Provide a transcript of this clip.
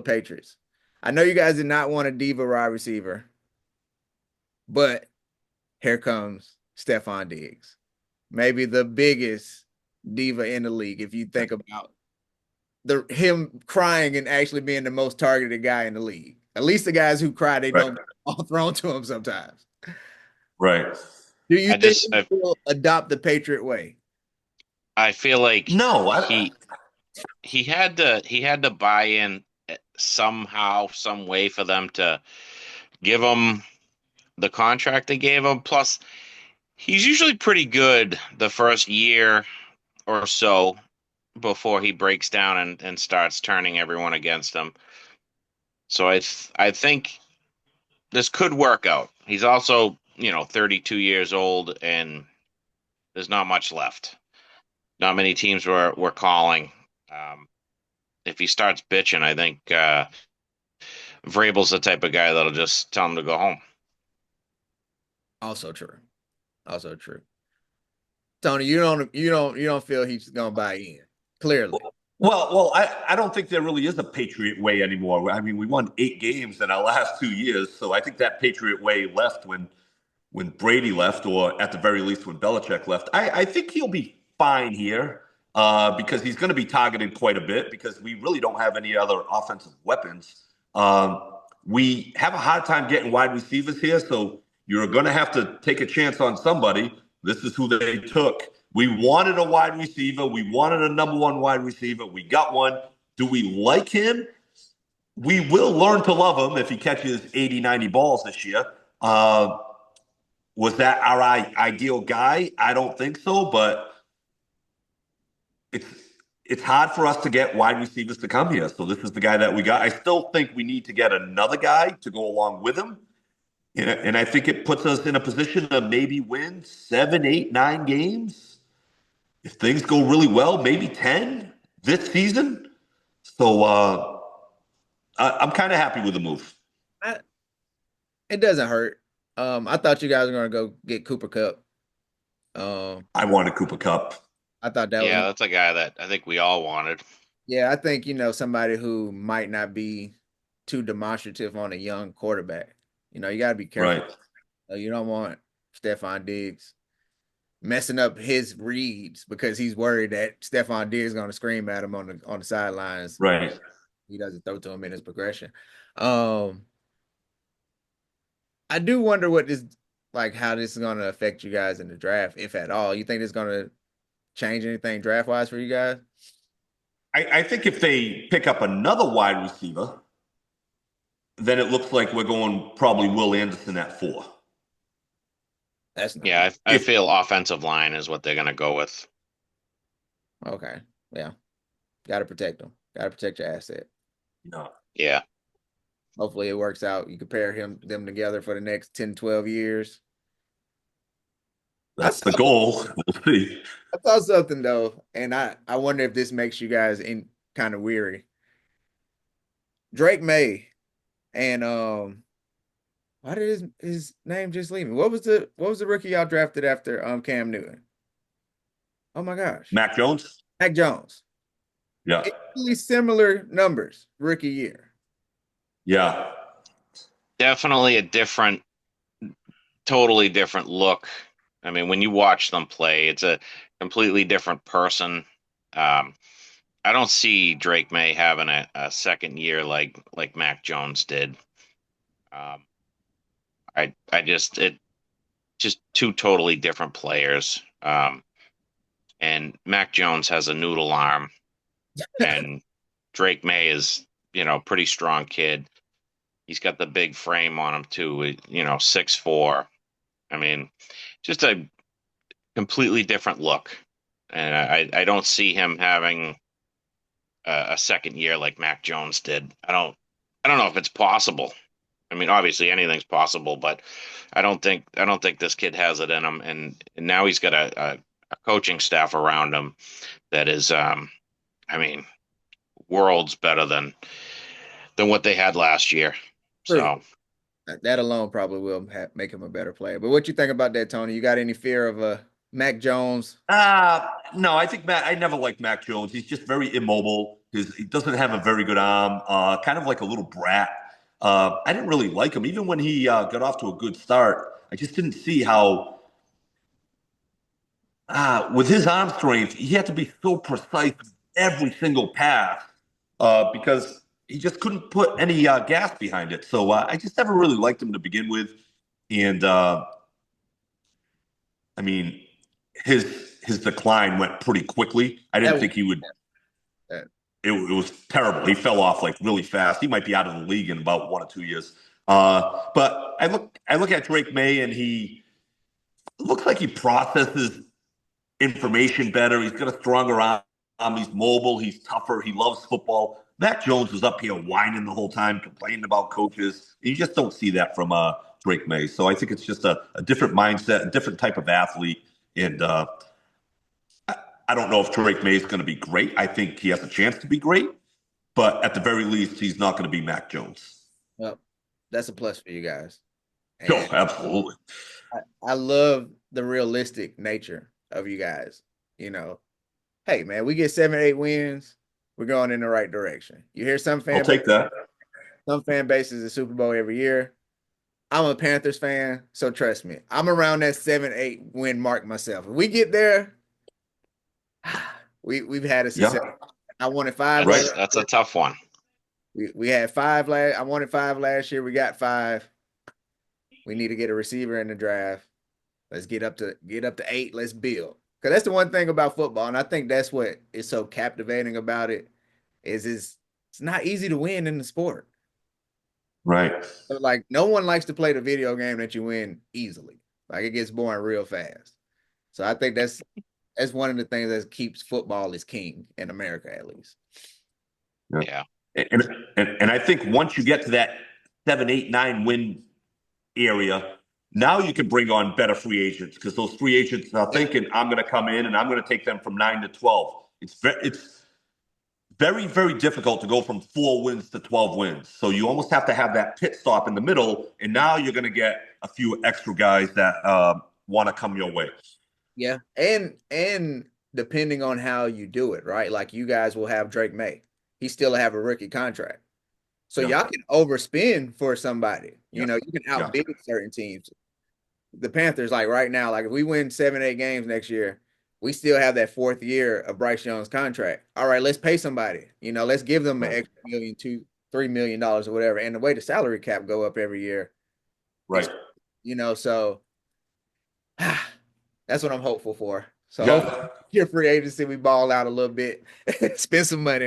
Patriots. I know you guys did not want a diva wide receiver, but here comes Stephon Diggs. Maybe the biggest diva in the league if you think about him crying and actually being the most targeted guy in the league. At least the guys who cry, they Right. don't all thrown to him sometimes. Right. Do you I think just he will adopt the Patriot way? I feel like No, he had to buy in somehow, some way for them to give him the contract they gave him. Plus, he's usually pretty good the first year or so before he breaks down and starts turning everyone against him. So I think this could work out. He's also, 32 years old and there's not much left. Not many teams were calling. If he starts bitching, I think Vrabel's the type of guy that'll just tell him to go home. Also true. Also true. Tony, you don't feel he's gonna buy in. Clearly. well, I don't think there really is a Patriot way anymore. I mean, we won 8 games in our last 2 years, so I think that Patriot way left when Brady left, or at the very least when Belichick left. I think he'll be fine here because he's going to be targeted quite a bit because we really don't have any other offensive weapons. We have a hard time getting wide receivers here, so you're going to have to take a chance on somebody. This is who they took. We wanted a wide receiver. We wanted a number one wide receiver. We got one. Do we like him? We will learn to love him if he catches 80, 90 balls this year. Was that our ideal guy? I don't think so, but it's it's hard for us to get wide receivers to come here. So this is the guy that we got. I still think we need to get another guy to go along with him. And I think it puts us in a position to maybe win 7, 8, 9 games. If things go really well, maybe 10 this season. So I'm kind of happy with the move. It doesn't hurt. I thought you guys were gonna go get Cooper Kupp. I wanted Cooper Kupp. I thought that Yeah, was that's a guy that I think we all wanted. yeah, I think somebody who might not be too demonstrative on a young quarterback. You got to be careful. Right. You don't want Stephon Diggs messing up his reads because he's worried that Stephon Diggs is going to scream at him on the sidelines. Right. He doesn't throw to him in his progression. I do wonder how this is going to affect you guys in the draft, if at all. You think it's going to change anything draft wise for you guys? I think if they pick up another wide receiver, then it looks like we're going probably Will Anderson at 4. That's not Yeah, I feel offensive line is what they're going to go with. okay. Yeah. Got to protect them. Got to protect your asset. No. Yeah. Hopefully it works out. You compare them together for the next 10, 12 years. That's the goal. We'll see. I saw something though, and I wonder if this makes you guys kind of weary. Drake May and why did his name just leave me? What was the rookie y'all drafted after Cam Newton? Oh my gosh. Mac Jones? Mac Jones. Yeah. Really similar numbers rookie year. Yeah. Definitely a totally different look. I mean, when you watch them play, it's a completely different person. I don't see Drake May having a second year like Mac Jones did. Just two totally different players. And Mac Jones has a noodle arm, and Drake May is, pretty strong kid. He's got the big frame on him too, 6'4". I mean, just a completely different look. And I don't see him having a second year like Mac Jones did. I don't know if it's possible. I mean, obviously anything's possible, but I don't think this kid has it in him. And now he's got a coaching staff around him that is, I mean, worlds better than what they had last year. True. So That alone probably will make him a better player. But what you think about that, Tony? You got any fear of Mac Jones? No, I think I never liked Mac Jones. He's just very immobile. because he doesn't have a very good arm, kind of like a little brat. I didn't really like him. Even when he got off to a good start, I just didn't see how, with his arm strength, he had to be so precise every single pass because he just couldn't put any gas behind it. So I just never really liked him to begin with. And I mean, his decline went pretty quickly. I didn't That think he would. was, It was terrible. He fell off like really fast. He might be out of the league in about 1 or 2 years. But I look at Drake May, and he looks like he processes information better. He's got a stronger arm. He's mobile. He's tougher. He loves football. Matt Jones was up here whining the whole time, complaining about coaches. You just don't see that from Drake May. So I think it's just a different mindset, a different type of athlete. And I don't know if Drake May is going to be great. I think he has a chance to be great. But at the very least, he's not going to be Mac Jones. well, that's a plus for you guys. No, And absolutely. I love the realistic nature of you guys. You know, hey man, we get 7, 8 wins, we're going in the right direction. You hear some I'll take that. some fan bases the Super Bowl every year. I'm a Panthers fan, so trust me, I'm around that 7, 8 win mark myself. If we get there, we've had a success. Yeah. I wanted 5 Right. last That's a tough one. we had 5 last. I wanted 5 last year. We got 5. We need to get a receiver in the draft. Let's get up to 8. Let's build. Because that's the one thing about football, and I think that's what is so captivating about it, is it's not easy to win in the sport. Right. So, like, no one likes to play the video game that you win easily. Like, it gets boring real fast. So I think that's one of the things that keeps football as king in America, at least. Yeah. And I think once you get to that 7, 8, 9 win area, now you can bring on better free agents because those free agents are thinking, I'm going to come in and I'm going to take them from 9 to 12. It's very, very difficult to go from 4 wins to 12 wins. So you almost have to have that pit stop in the middle. And now you're going to get a few extra guys that want to come your way. Yeah. And depending on how you do it, right? Like, you guys will have Drake May. He still have a rookie contract. So Yeah. y'all can overspend for somebody. You know, you can outbid certain teams. The Panthers, like right now, like if we win 7, 8 games next year, we still have that 4th year of Bryce Young's contract. All right, let's pay somebody. You know, let's give them an extra $1 million, $2, $3 million or whatever. And the way the salary cap go up every year, Right. you know, so that's what I'm hopeful for. So Yeah. hopefully your free agency, we ball out a little bit, spend some money.